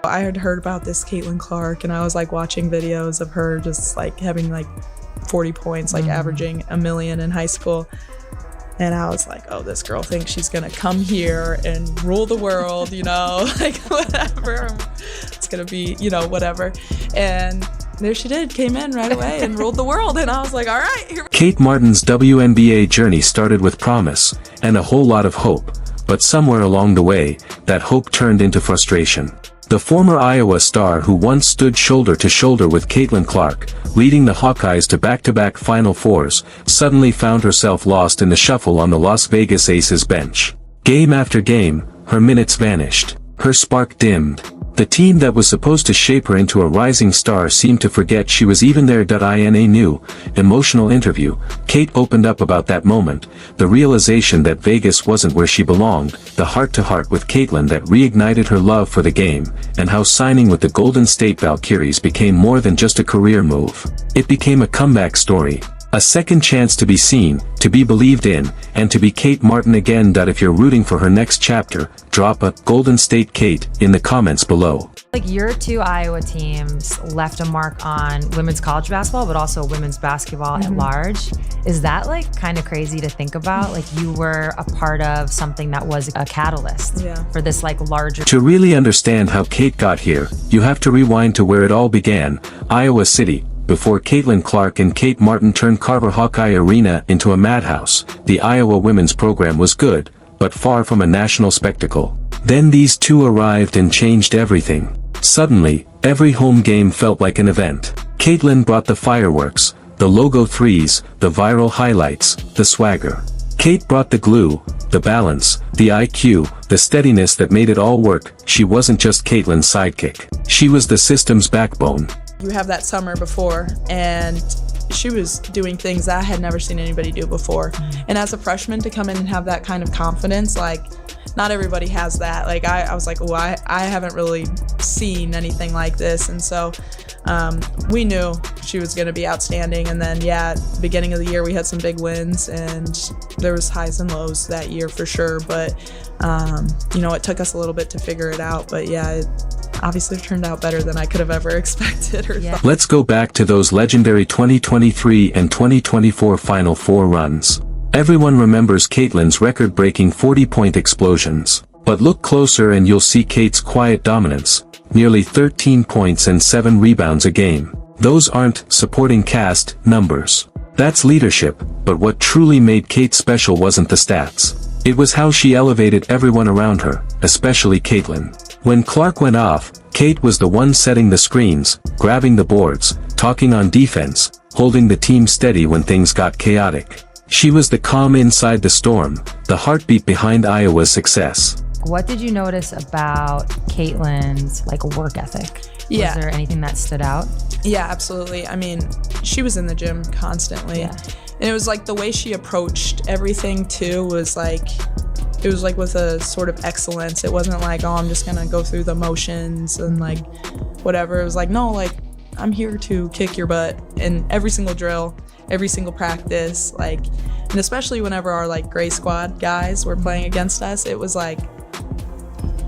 I had heard about this Caitlin Clark, and I was like watching videos of her just like having like 40 points, like averaging a million in high school. And I was like, oh, this girl thinks she's gonna come here and rule the world, you know, like whatever. It's gonna be, you know, whatever. And there she did, came in right away and ruled the world. And I was like, all right. Here. Kate Martin's WNBA journey started with promise and a whole lot of hope, but somewhere along the way, that hope turned into frustration. The former Iowa star who once stood shoulder to shoulder with Caitlin Clark, leading the Hawkeyes to back-to-back Final Fours, suddenly found herself lost in the shuffle on the Las Vegas Aces bench. Game after game, her minutes vanished. Her spark dimmed. The team that was supposed to shape her into a rising star seemed to forget she was even there. In a new, emotional interview, Kate opened up about that moment, the realization that Vegas wasn't where she belonged, the heart-to-heart with Caitlin that reignited her love for the game, and how signing with the Golden State Valkyries became more than just a career move. It became a comeback story. A second chance to be seen, to be believed in, and to be Kate Martin again. If you're rooting for her next chapter, drop a Golden State Kate in the comments below. Like, your two Iowa teams left a mark on women's college basketball, but also women's basketball at large. Is that like kind of crazy to think about? Like, you were a part of something that was a catalyst for this like larger. To really understand how Kate got here, you have to rewind to where it all began, Iowa City. Before Caitlin Clark and Kate Martin turned Carver Hawkeye Arena into a madhouse, the Iowa women's program was good, but far from a national spectacle. Then these two arrived and changed everything. Suddenly, every home game felt like an event. Caitlin brought the fireworks, the logo threes, the viral highlights, the swagger. Kate brought the glue, the balance, the IQ, the steadiness that made it all work. She wasn't just Caitlin's sidekick. She was the system's backbone. You have that summer before, and she was doing things that I had never seen anybody do before. And as a freshman, to come in and have that kind of confidence, like, not everybody has that. Like, I was like, oh, I haven't really seen anything like this. And so we knew she was going to be outstanding. And then, at the beginning of the year, we had some big wins, and there was highs and lows that year for sure. But, you know, it took us a little bit to figure it out. But it obviously turned out better than I could have ever expected or thought. Let's go back to those legendary 2023 and 2024 Final Four runs. Everyone remembers Caitlin's record-breaking 40-point explosions. But look closer and you'll see Kate's quiet dominance. Nearly 13 points and 7 rebounds a game. Those aren't supporting cast numbers. That's leadership, but what truly made Kate special wasn't the stats. It was how she elevated everyone around her, especially Caitlin. When Clark went off, Kate was the one setting the screens, grabbing the boards, talking on defense, holding the team steady when things got chaotic. She was the calm inside the storm, the heartbeat behind Iowa's success. What did you notice about Caitlin's like work ethic? Was there anything that stood out? Yeah, absolutely. I mean, she was in the gym constantly. And it was like the way she approached everything too was like, it was like with a sort of excellence. It wasn't like, oh, I'm just gonna go through the motions and like whatever. It was like, no, like, I'm here to kick your butt in every single drill, every single practice, like, and especially whenever our like gray squad guys were playing against us, it was like,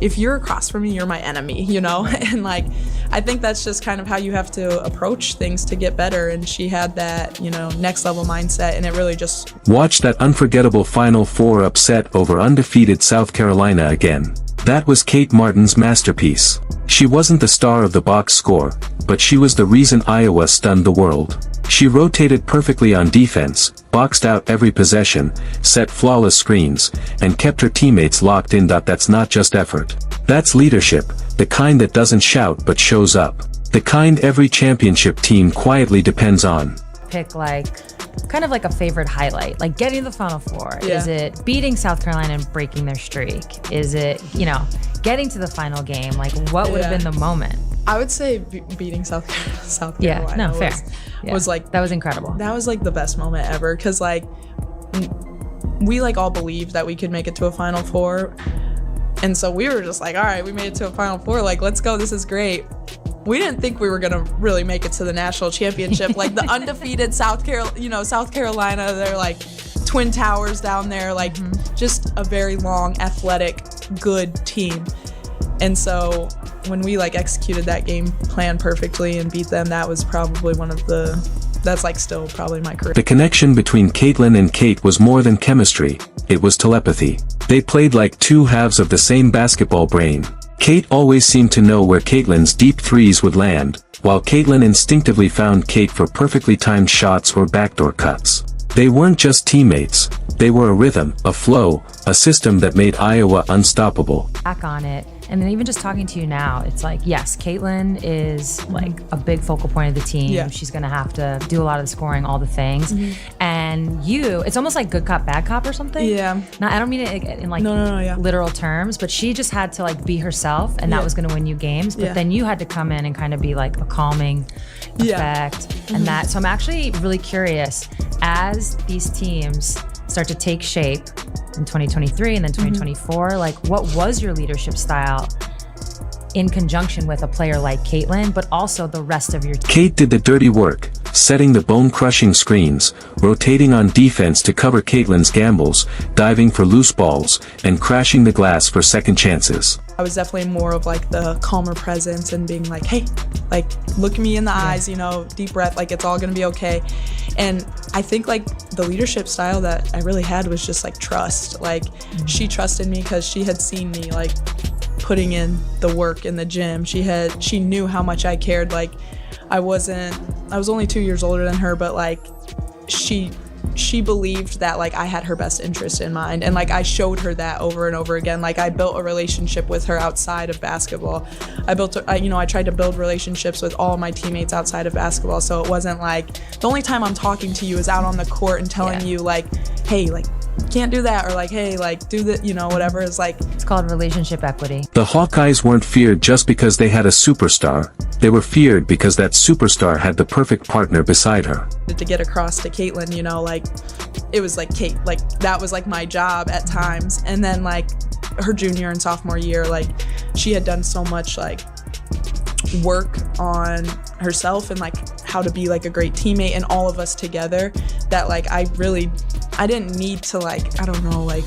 if you're across from me, you're my enemy, you know? And like, I think that's just kind of how you have to approach things to get better. And she had that, you know, next level mindset, and it really just... Watch that unforgettable Final Four upset over undefeated South Carolina again. That was Kate Martin's masterpiece. She wasn't the star of the box score, but she was the reason Iowa stunned the world. She rotated perfectly on defense, boxed out every possession, set flawless screens, and kept her teammates locked in. That's not just effort. That's leadership, the kind that doesn't shout but shows up. The kind every championship team quietly depends on. Pick like, kind of like a favorite highlight, like getting to the Final Four. Is it beating South Carolina and breaking their streak? Is it, you know, getting to the final game? Like, what would have been the moment? I would say beating South Carolina. Yeah, no, fair. Was like, that was incredible. That was like the best moment ever, because like we like all believed that we could make it to a Final Four, and so we were just like, all right, we made it to a Final Four, like, let's go, this is great. We didn't think we were gonna really make it to the national championship. Like the undefeated South Carolina, they're like Twin Towers down there, like just a very long, athletic, good team. And so when we like executed that game plan perfectly and beat them, that was probably that's like still probably my career. The connection between Caitlin and Kate was more than chemistry, it was telepathy. They played like two halves of the same basketball brain. Kate always seemed to know where Caitlin's deep threes would land, while Caitlin instinctively found Kate for perfectly timed shots or backdoor cuts. They weren't just teammates, they were a rhythm, a flow, a system that made Iowa unstoppable. Back on it, and then even just talking to you now, it's like, yes, Caitlin is like a big focal point of the team. Yeah. She's gonna have to do a lot of the scoring, all the things. And you, it's almost like good cop, bad cop or something. Yeah. Now, I don't mean it in like No, literal terms, but she just had to like be herself, and that was gonna win you games. But then you had to come in and kind of be like a calming effect, and that. So I'm actually really curious, as these teams start to take shape in 2023 and then 2024, like what was your leadership style in conjunction with a player like Caitlin, but also the rest of your team? Kate did the dirty work, setting the bone-crushing screens, rotating on defense to cover Caitlin's gambles, diving for loose balls, and crashing the glass for second chances. I was definitely more of like the calmer presence and being like, hey, like look me in the eyes, you know, deep breath, like it's all gonna be okay. And I think like the leadership style that I really had was just like trust. Like she trusted me because she had seen me like putting in the work in the gym. She knew how much I cared. Like I was only 2 years older than her, but like she believed that like I had her best interest in mind, and like I showed her that over and over again. Like I built a relationship with her outside of basketball. I tried to build relationships with all my teammates outside of basketball, so it wasn't like the only time I'm talking to you is out on the court and telling you like, hey, like can't do that, or like, hey, like do that, you know, whatever. Is like, it's called relationship equity. The Hawkeyes weren't feared just because they had a superstar. They were feared because that superstar had the perfect partner beside her. To get across to Caitlin, you know, like it was like Kate, like that was like my job at times. And then like her junior and sophomore year, like she had done so much like work on herself and like how to be like a great teammate and all of us together, that like I didn't need to like, I don't know, like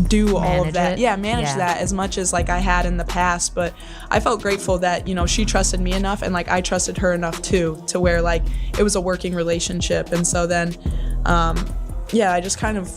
do all of that. Manage that as much as like I had in the past. But I felt grateful that, you know, she trusted me enough and like I trusted her enough too, to where like it was a working relationship. And so then I just kind of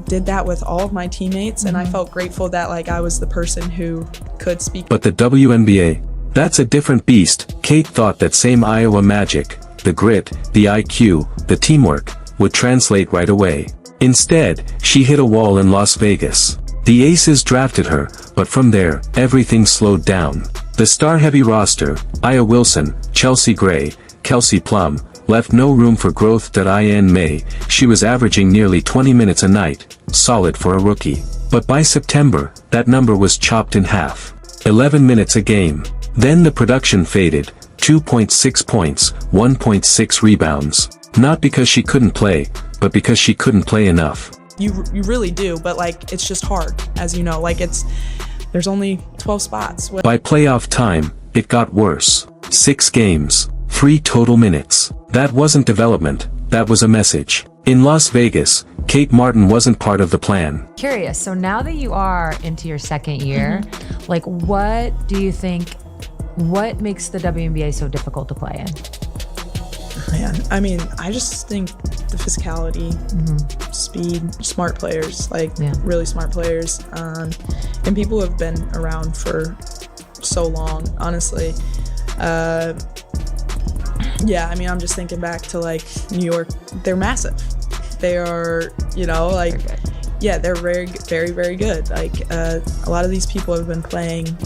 did that with all of my teammates, and I felt grateful that like I was the person who could speak. But the WNBA, that's a different beast. Kate thought that same Iowa magic, the grit, the IQ, the teamwork, would translate right away. Instead, she hit a wall in Las Vegas. The Aces drafted her, but from there, everything slowed down. The star-heavy roster, Aya Wilson, Chelsea Gray, Kelsey Plum, left no room for growth. In May, she was averaging nearly 20 minutes a night, solid for a rookie. But by September, that number was chopped in half. 11 minutes a game. Then the production faded, 2.6 points, 1.6 rebounds. Not because she couldn't play, but because she couldn't play enough. You really do, but like it's just hard, as you know, like there's only 12 spots. By playoff time, it got worse. 6 games, 3 total minutes. That wasn't development, that was a message. In Las Vegas, Kate Martin wasn't part of the plan. Curious, so now that you are into your second year, like what do you think, what makes the WNBA so difficult to play in? Man, I mean, I just think the physicality, speed, smart players, like really smart players, and people who have been around for so long, honestly. I mean, I'm just thinking back to like New York. They're massive. They are, you know, like, they're very, very, very good. Like a lot of these people have been playing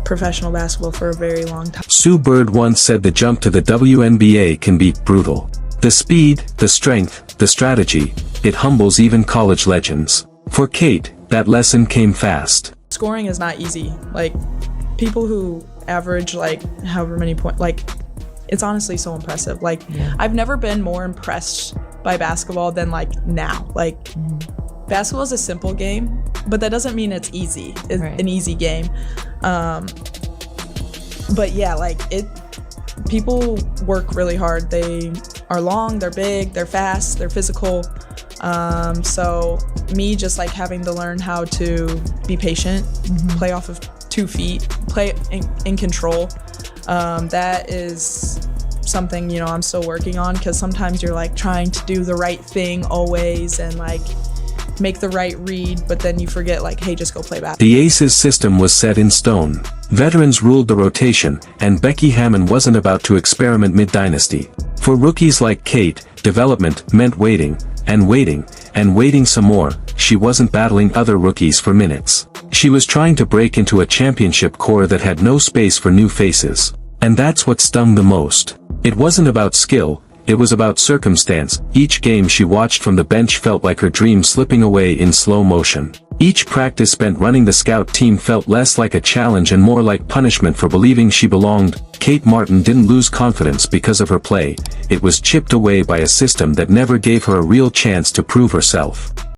professional basketball for a very long time. Sue Bird once said the jump to the WNBA can be brutal. The speed, the strength, the strategy, it humbles even college legends. For Kate, that lesson came fast. Scoring is not easy. Like people who average like however many points, like it's honestly so impressive. Like I've never been more impressed by basketball than like now. Like basketball is a simple game, but that doesn't mean it's easy. It's an easy game. But yeah, like people work really hard. They are long, they're big, they're fast, they're physical. So me just like having to learn how to be patient, play off of 2 feet, play in control. That is something, you know, I'm still working on, because sometimes you're like trying to do the right thing always and like make the right read, but then you forget, like, hey, just go play basketball. The Aces system was set in stone. Veterans ruled the rotation, and Becky Hammon wasn't about to experiment mid-dynasty. For rookies like Kate, development meant waiting, and waiting, and waiting some more. She wasn't battling other rookies for minutes. She was trying to break into a championship core that had no space for new faces. And that's what stung the most. It wasn't about skill, it was about circumstance. Each game she watched from the bench felt like her dream slipping away in slow motion. Each practice spent running the scout team felt less like a challenge and more like punishment for believing she belonged. Kate Martin didn't lose confidence because of her play. It was chipped away by a system that never gave her a real chance to prove herself.